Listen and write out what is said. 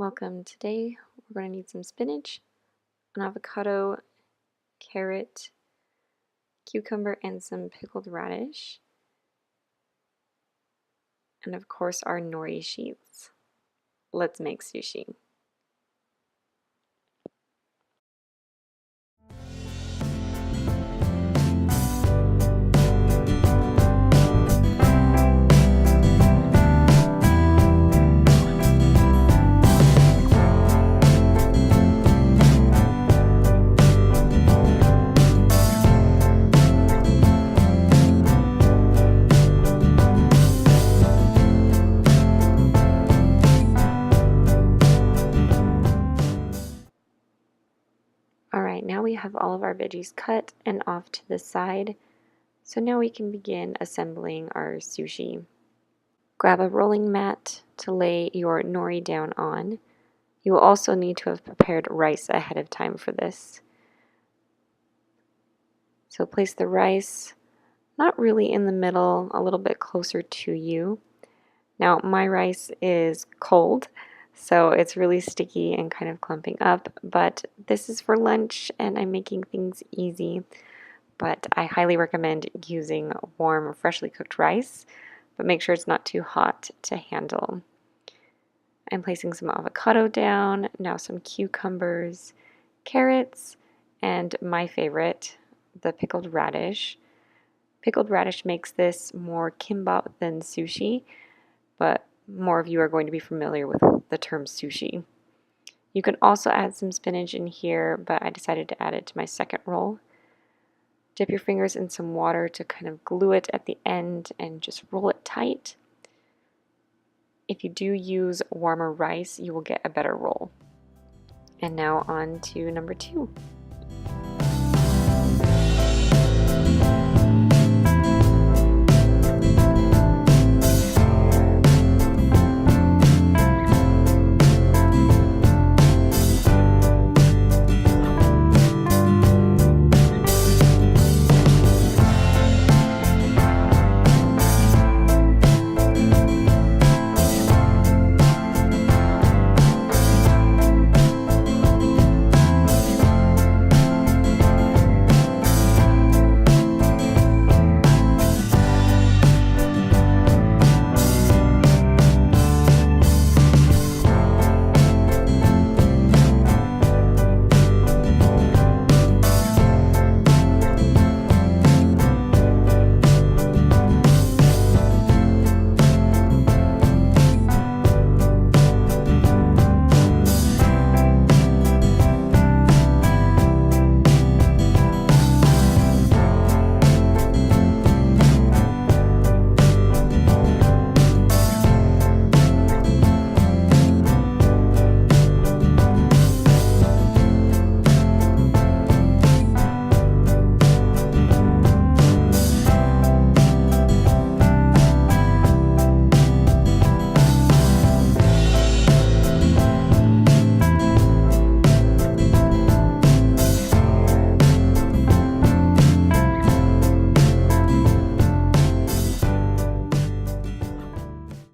Welcome. Today we're going to need some spinach, an avocado, carrot, cucumber, and some pickled radish. And of course our nori sheets. Let's make sushi. Alright, now we have all of our veggies cut and off to the side. So now we can begin assembling our sushi. Grab a rolling mat to lay your nori down on. You will also need to have prepared rice ahead of time for this. So place the rice not really in the middle, a little bit closer to you. Now my rice is cold, so it's really sticky and kind of clumping up, but this is for lunch and I'm making things easy. But I highly recommend using warm, freshly cooked rice, but make sure it's not too hot to handle. I'm placing some avocado down, now some cucumbers, carrots, and my favorite, the pickled radish. Pickled radish makes this more kimbap than sushi, but more of you are going to be familiar with the term sushi. You can also add some spinach in here, but I decided to add it to my second roll. Dip your fingers in some water to kind of glue it at the end and just roll it tight. If you do use warmer rice, you will get a better roll. And now on to number 2.